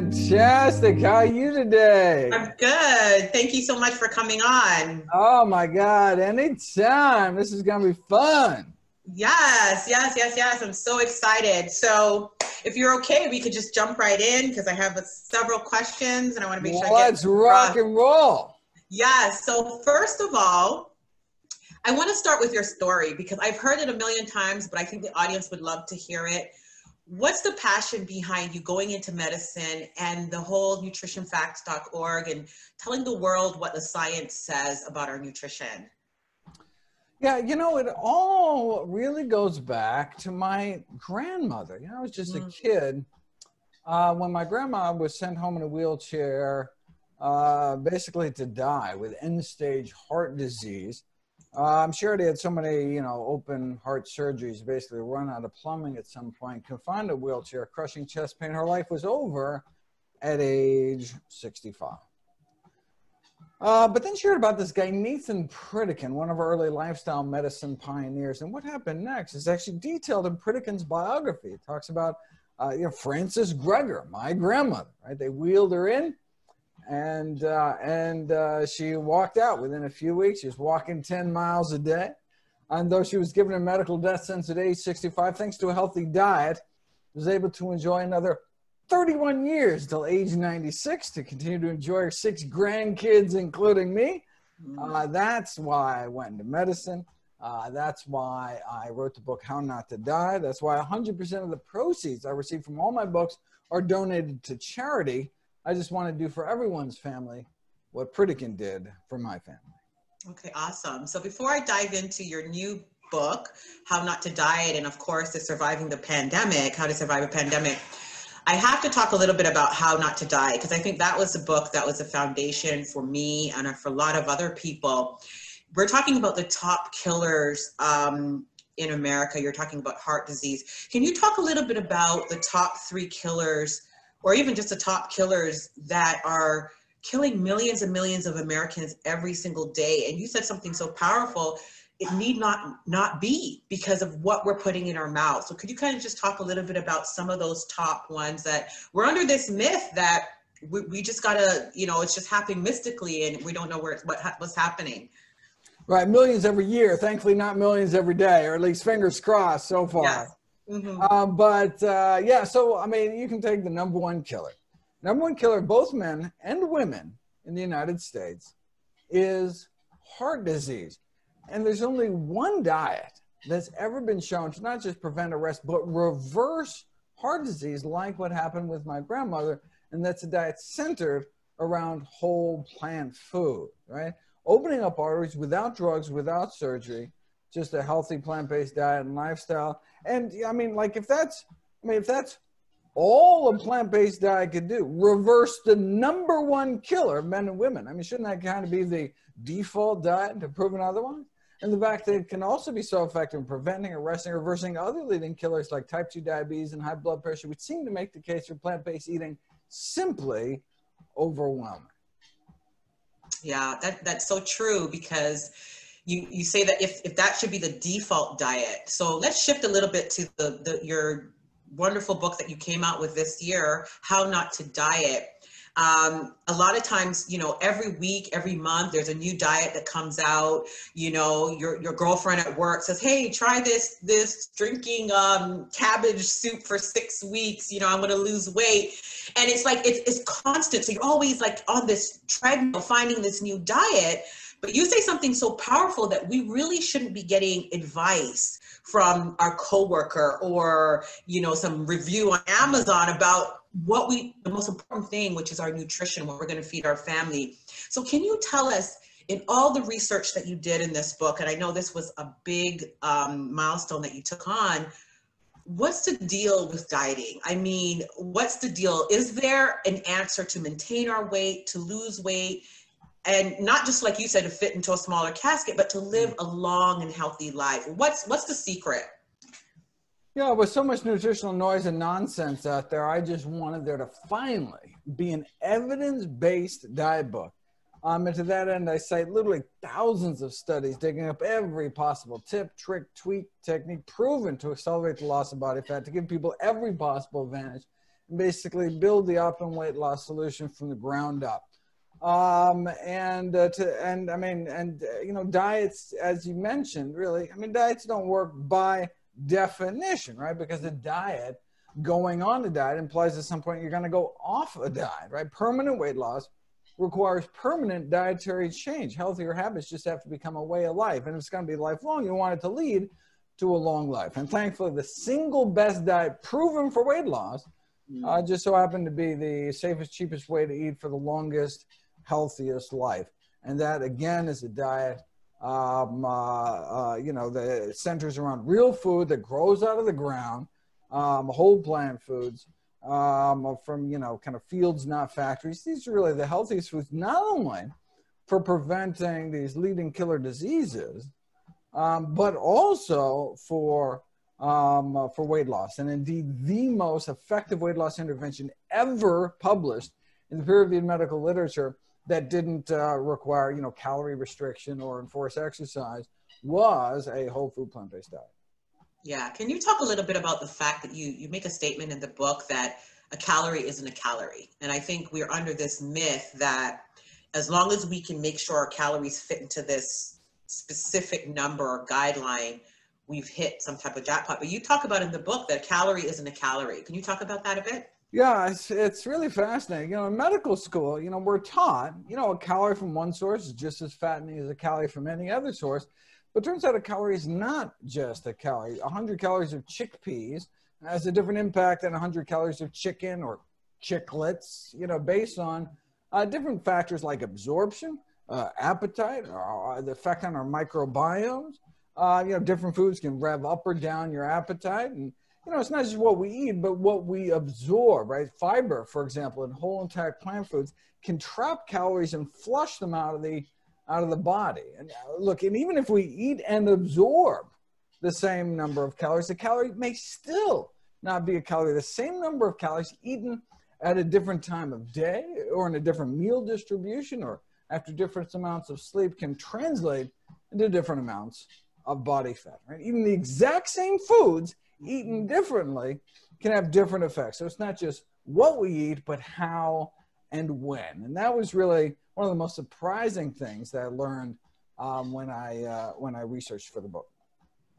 Fantastic. How are you today? I'm good. Thank you so much for coming on. Oh my God, anytime. This is going to be fun. Yes. I'm so excited. So if you're okay, we could just jump right in because I have several questions and I want to make sure I get Let's rock and roll. Yes. So first of all, I want to start with your story because I've heard it a million times, but I think the audience would love to hear it. What's the passion behind you going into medicine and the whole nutritionfacts.org and telling the world what the science says about our nutrition? Yeah, it all really goes back to my grandmother. I was just a kid when my grandma was sent home in a wheelchair, basically to die with end-stage heart disease. I'm sure they had so many, open heart surgeries, basically run out of plumbing at some point, confined to a wheelchair, crushing chest pain. Her life was over at age 65. But then she heard about this guy, Nathan Pritikin, one of our early lifestyle medicine pioneers. And what happened next is actually detailed in Pritikin's biography. It talks about, Frances Greger, my grandmother, right? They wheeled her in. And she walked out within a few weeks. She was walking 10 miles a day. And though she was given a medical death sentence at age 65, thanks to a healthy diet, was able to enjoy another 31 years till age 96 to continue to enjoy her 6 grandkids, including me. That's why I went into medicine. That's why I wrote the book, How Not to Die. That's why 100% of the proceeds I receive from all my books are donated to charity. I just want to do for everyone's family what Pritikin did for my family. Okay, awesome. So before I dive into your new book, How Not to Diet, and of course, the Surviving the Pandemic, How to Survive a Pandemic, I have to talk a little bit about How Not to Die, because I think that was a book that was a foundation for me and for a lot of other people. We're talking about the top killers in America. You're talking about heart disease. Can you talk a little bit about the top 3 killers, or even just the top killers that are killing millions and millions of Americans every single day? And you said something so powerful, it need not be because of what we're putting in our mouth. So could you kind of just talk a little bit about some of those top ones that we're under this myth that we just gotta, it's just happening mystically and we don't know what's happening. Right, millions every year. Thankfully, not millions every day, or at least fingers crossed so far. Yes. Mm-hmm. So, you can take the number one killer. Number one killer, both men and women in the United States, is heart disease. And there's only one diet that's ever been shown to not just prevent, arrest, but reverse heart disease, like what happened with my grandmother. And that's a diet centered around whole plant food, right? Opening up arteries without drugs, without surgery, just a healthy plant-based diet and lifestyle. And if that's all a plant-based diet could do, reverse the number one killer of men and women. Shouldn't that kind of be the default diet to proven otherwise? And the fact that it can also be so effective in preventing, arresting, reversing other leading killers like type 2 diabetes and high blood pressure would seem to make the case for plant-based eating simply overwhelming. Yeah, that's so true, because you say that if that should be the default diet. So let's shift a little bit to your wonderful book that you came out with this year, How Not to Diet. A lot of times, every week, every month, there's a new diet that comes out. Your girlfriend at work says, hey, try this drinking cabbage soup for 6 weeks. I'm going to lose weight. And it's like, it's constant. So you're always like on this treadmill finding this new diet. But you say something so powerful that we really shouldn't be getting advice from our coworker or, some review on Amazon about the most important thing, which is our nutrition, what we're going to feed our family. So can you tell us, in all the research that you did in this book, and I know this was a big milestone that you took on, what's the deal with dieting? What's the deal? Is there an answer to maintain our weight, to lose weight, and not just like you said, to fit into a smaller casket, but to live a long and healthy life? What's the secret? Yeah, with so much nutritional noise and nonsense out there, I just wanted there to finally be an evidence-based diet book. And to that end, I cite literally thousands of studies digging up every possible tip, trick, tweak, technique proven to accelerate the loss of body fat, to give people every possible advantage and basically build the optimal weight loss solution from the ground up. You know, diets, as you mentioned, really, I mean, diets don't work by definition, right? Because a diet, going on a diet implies at some point you're going to go off a diet, right? Permanent weight loss requires permanent dietary change. Healthier habits just have to become a way of life. And if it's going to be lifelong, you want it to lead to a long life. And thankfully, the single best diet proven for weight loss just so happened to be the safest, cheapest way to eat for the longest, healthiest life. And that, again, is a diet, you know, that centers around real food that grows out of the ground, whole plant foods, from, you know, kind of fields, not factories. These are really the healthiest foods, not only for preventing these leading killer diseases, but also for weight loss. And indeed, the most effective weight loss intervention ever published in the peer-reviewed medical literature that didn't require, you know, calorie restriction or enforce exercise was a whole food plant-based diet. Yeah. Can you talk a little bit about the fact that you make a statement in the book that a calorie isn't a calorie? And I think we're under this myth that as long as we can make sure our calories fit into this specific number or guideline, we've hit some type of jackpot. But you talk about in the book that a calorie isn't a calorie. Can you talk about that a bit? Yeah, it's really fascinating. You know, in medical school, you know, we're taught, you know, a calorie from one source is just as fattening as a calorie from any other source. But it turns out a calorie is not just a calorie. 100 calories of chickpeas has a different impact than 100 calories of chicken or chiclets, you know, based on different factors like absorption, appetite, the effect on our microbiomes. You know, different foods can rev up or down your appetite. And, you know, it's not just what we eat, but what we absorb, right? Fiber, for example, in whole intact plant foods can trap calories and flush them out of the body. And look, and even if we eat and absorb the same number of calories, the calorie may still not be a calorie. The same number of calories eaten at a different time of day or in a different meal distribution or after different amounts of sleep can translate into different amounts of body fat, right? Even the exact same foods eaten differently can have different effects. So it's not just what we eat, but how and when. And that was really one of the most surprising things that I learned when I researched for the book.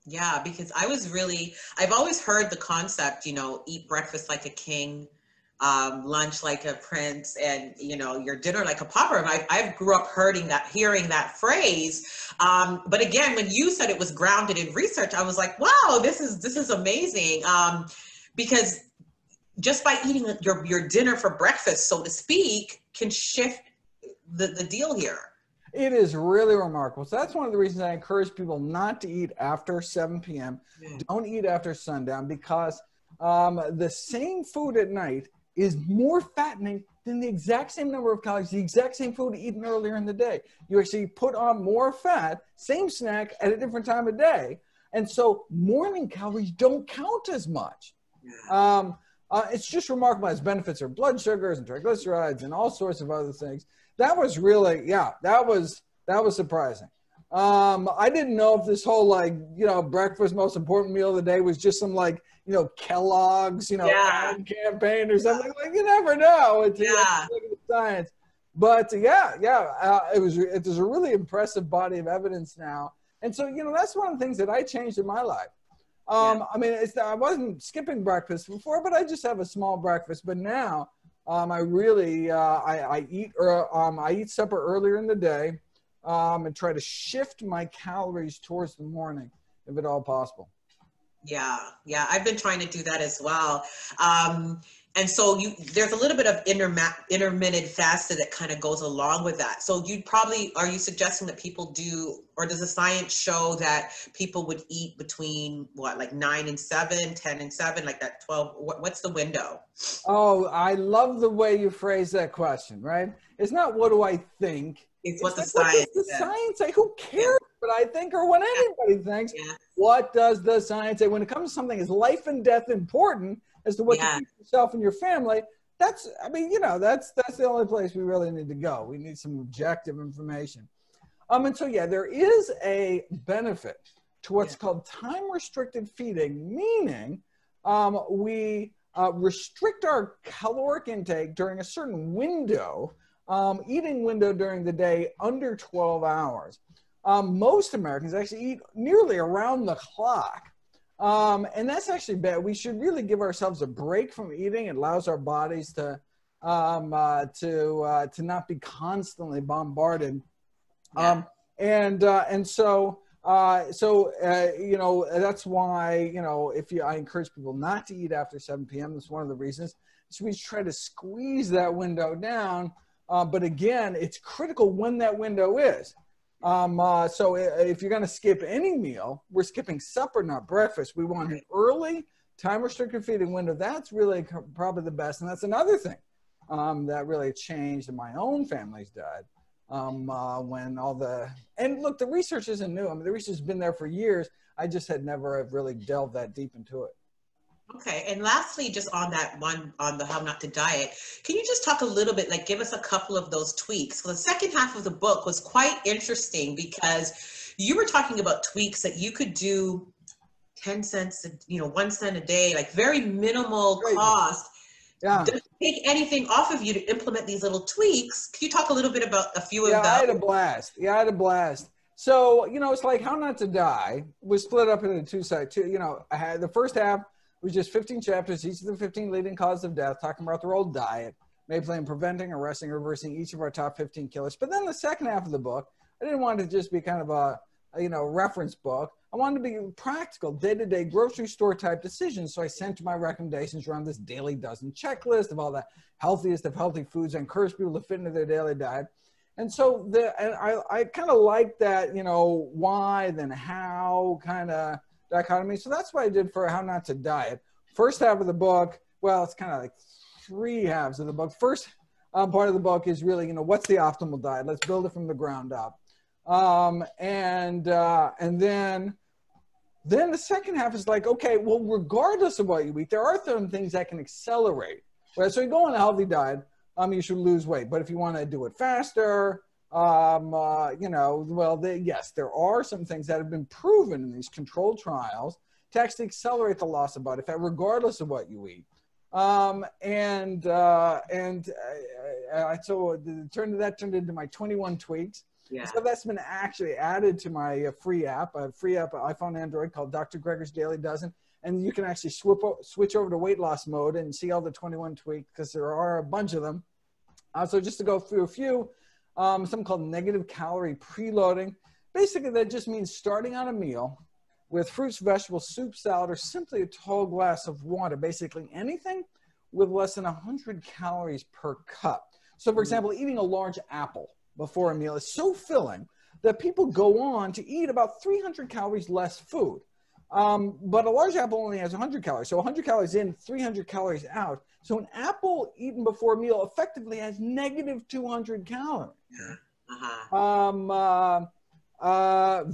Yeah, because I've always heard the concept, you know, eat breakfast like a king, lunch like a prince, and, you know, your dinner like a pauper. And I grew up hearing that phrase. But again, when you said it was grounded in research, I was like, wow, this is amazing. Because just by eating your dinner for breakfast, so to speak, can shift the deal here. It is really remarkable. So that's one of the reasons I encourage people not to eat after 7 p.m. Don't eat after sundown, because the same food at night is more fattening than the exact same number of calories, the exact same food eaten earlier in the day. You actually put on more fat, same snack at a different time of day. And so morning calories don't count as much. It's just remarkable. It has benefits for blood sugars and triglycerides and all sorts of other things. That was really, that was surprising. I didn't know if this whole, like, you know, breakfast, most important meal of the day was just some, like, you know, Kellogg's, you know, ad campaign or something. Like, you never know. It's, look at the science. But it was a really impressive body of evidence now. And so, you know, that's one of the things that I changed in my life. I mean, I wasn't skipping breakfast before, but I just have a small breakfast. But now I really, I eat supper earlier in the day and try to shift my calories towards the morning, if at all possible. Yeah, I've been trying to do that as well. And so there's a little bit of intermittent fasting that kind of goes along with that. So are you suggesting that people do, or does the science show that people would eat between what, like 9 and 7, 10 and 7, like that 12, what's the window? Oh, I love the way you phrase that question, right? It's not what do I think. It's what the science says. What does the science say? Who cares what I think or what anybody thinks? What does the science say? When it comes to something as life and death important as to what you teach yourself and your family, that's the only place we really need to go. We need some objective information. And so, there is a benefit to what's called time-restricted feeding, meaning we restrict our caloric intake during a certain window, eating window during the day under 12 hours. Most Americans actually eat nearly around the clock. And that's actually bad. We should really give ourselves a break from eating. It allows our bodies to not be constantly bombarded. Yeah. And so you know, that's why, you know, I encourage people not to eat after 7 p.m. That's one of the reasons. So we try to squeeze that window down. But again, it's critical when that window is. So if you're going to skip any meal, we're skipping supper, not breakfast. We want an early time-restricted feeding window. That's really probably the best. And that's another thing that really changed in my own family's diet. When and look, the research isn't new. I mean, the research has been there for years. I just had never really delved that deep into it. Okay, and lastly, just on that one, on the how not to diet, can you just talk a little bit, like give us a couple of those tweaks? So the second half of the book was quite interesting because you were talking about tweaks that you could do 10 cents, 1 cent a day, like very minimal cost. Yeah. Doesn't take anything off of you to implement these little tweaks. Can you talk a little bit about a few of them? I had a blast. Yeah, I had a blast. So, you know, it's like How Not to Die was split up into two sides. I had the first half was just 15 chapters, each of the 15 leading causes of death, talking about the role of diet, maybe playing preventing, arresting, reversing each of our top 15 killers. But then the second half of the book, I didn't want it to just be kind of a reference book. I wanted to be practical, day-to-day grocery store type decisions. So I sent my recommendations around this daily dozen checklist of all the healthiest of healthy foods. I encourage people to fit into their daily diet. And so I kind of like that, why then how kind of dichotomy. So that's what I did for How Not to Diet. First half of the book, well, it's kind of like 3 halves of the book. First part of the book is really, what's the optimal diet? Let's build it from the ground up. And then the second half is like, okay, well, regardless of what you eat, there are some things that can accelerate. Right? So you go on a healthy diet, you should lose weight. But if you want to do it faster, yes, there are some things that have been proven in these controlled trials to actually accelerate the loss of body fat, regardless of what you eat. So that turned into my 21 tweaks. Yeah. So that's been actually added to my free app, iPhone, Android, called Dr. Greger's Daily Dozen. And you can actually switch over to weight loss mode and see all the 21 tweaks, because there are a bunch of them. So just to go through a few, something called negative calorie preloading. Basically, that just means starting on a meal with fruits, vegetables, soup, salad, or simply a tall glass of water. Basically anything with less than 100 calories per cup. So for example, eating a large apple before a meal is so filling that people go on to eat about 300 calories less food. But a large apple only has 100 calories. So 100 calories in, 300 calories out. So an apple eaten before a meal effectively has negative 200 calories.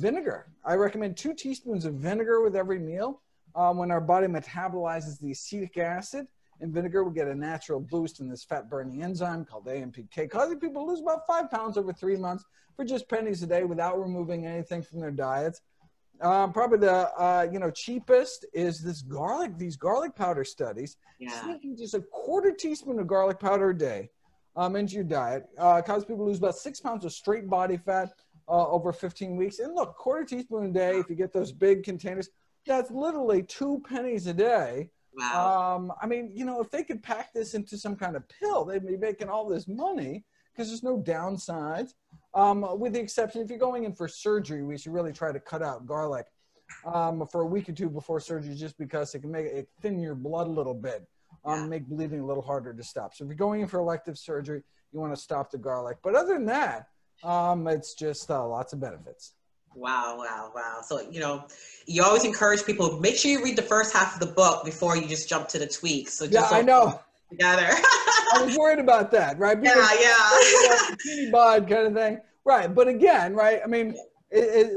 Vinegar. I recommend 2 teaspoons of vinegar with every meal. When our body metabolizes the acetic acid in vinegar, we get a natural boost in this fat-burning enzyme called AMPK, causing people to lose about 5 pounds over 3 months for just pennies a day without removing anything from their diets. Probably the cheapest is these garlic powder studies. Yeah. Sneaking just a 1/4 teaspoon of garlic powder a day into your diet causes people to lose about 6 pounds of straight body fat over 15 weeks. And look, 1/4 teaspoon a day, if you get those big containers, that's literally 2 pennies a day. Wow. If they could pack this into some kind of pill, they'd be making all this money because there's no downsides. With the exception, if you're going in for surgery, we should really try to cut out garlic for a week or 2 before surgery, just because it can make it thin your blood a little bit, make bleeding a little harder to stop. So if you're going in for elective surgery, you want to stop the garlic. But other than that, it's just lots of benefits. Wow. So, you always encourage people, make sure you read the first half of the book before you just jump to the tweaks. So just I know. Together. I was worried about that, right? Because teeny bod kind of thing, right? But again, right? I mean,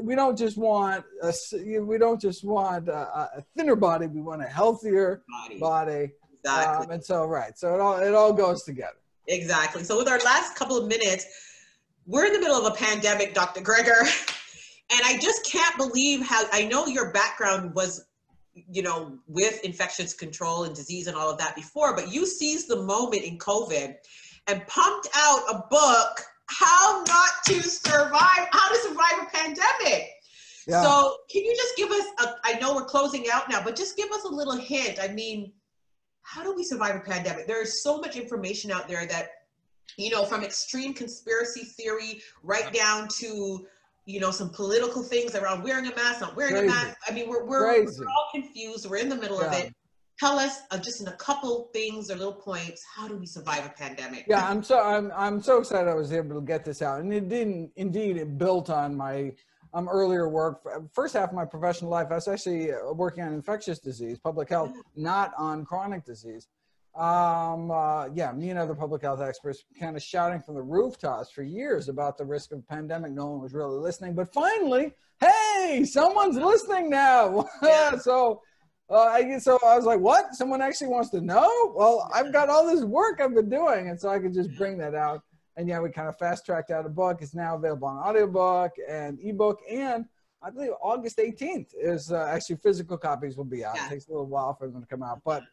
we don't just want a thinner body. We want a healthier body. Exactly. And so, right. So it all goes together. Exactly. So with our last couple of minutes, we're in the middle of a pandemic, Dr. Greger, and I just can't believe how, I know your background was you know, with infectious control and disease and all of that before, but you seized the moment in COVID and pumped out a book, how to survive a pandemic. Yeah. So can you just give us, I know we're closing out now, but just give us a little hint. I mean, how do we survive a pandemic? There is so much information out there that, you know, from extreme conspiracy theory right down to, you know, some political things around wearing a mask, not wearing a mask. I mean, we're all confused. We're in the middle of it. Tell us just in a couple things or little points, how do we survive a pandemic? Yeah, I'm so excited I was able to get this out, and it built on my earlier work. First half of my professional life, I was actually working on infectious disease, public health, not on chronic disease. Yeah, me and other public health experts kind of shouting from the rooftops for years about the risk of a pandemic. No one was really listening, but finally, hey, someone's listening now. Yeah. So I was like, what? Someone actually wants to know? Well, I've got all this work I've been doing, and so I could just bring that out. And yeah, we kind of fast-tracked out a book. It's now available on audiobook and ebook, and I believe August 18th is actually physical copies will be out. Yeah. It takes a little while for them to come out, but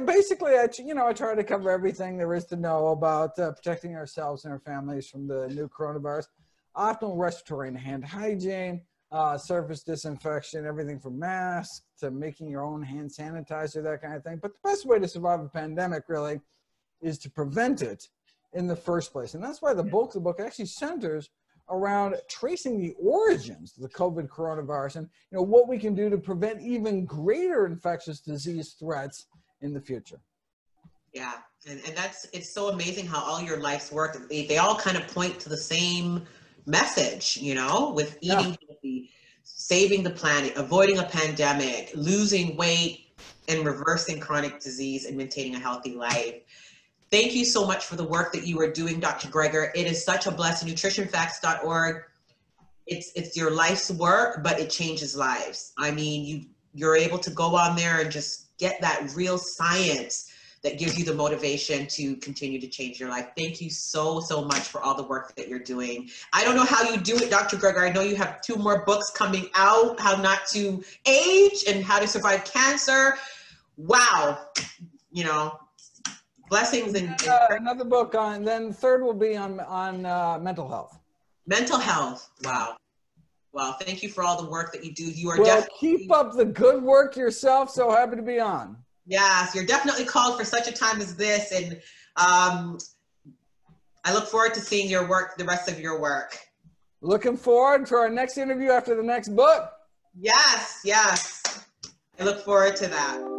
basically, I try to cover everything there is to know about protecting ourselves and our families from the new coronavirus. Optimal respiratory and hand hygiene, surface disinfection, everything from masks to making your own hand sanitizer, that kind of thing. But the best way to survive a pandemic really is to prevent it in the first place. And that's why the bulk of the book actually centers around tracing the origins of the COVID coronavirus and what we can do to prevent even greater infectious disease threats in the future. Yeah, and it's so amazing how all your life's work, they all kind of point to the same message, with eating healthy, saving the planet, avoiding a pandemic, losing weight, and reversing chronic disease and maintaining a healthy life. Thank you so much for the work that you are doing, Dr. Greger. It is such a blessing. Nutritionfacts.org. It's your life's work, but it changes lives. I mean, you're able to go on there and just get that real science that gives you the motivation to continue to change your life. Thank you so, so much for all the work that you're doing. I don't know how you do it, Dr. Greger. I know you have 2 more books coming out, How Not to Age and How to Survive Cancer. Wow. Blessings and another book on, then third will be on mental health. Mental health. Wow. Wow. Thank you for all the work that you do. You are definitely keep up the good work yourself. So happy to be on. Yes, you're definitely called for such a time as this. And I look forward to seeing your work, the rest of your work. Looking forward to our next interview after the next book. Yes, yes. I look forward to that.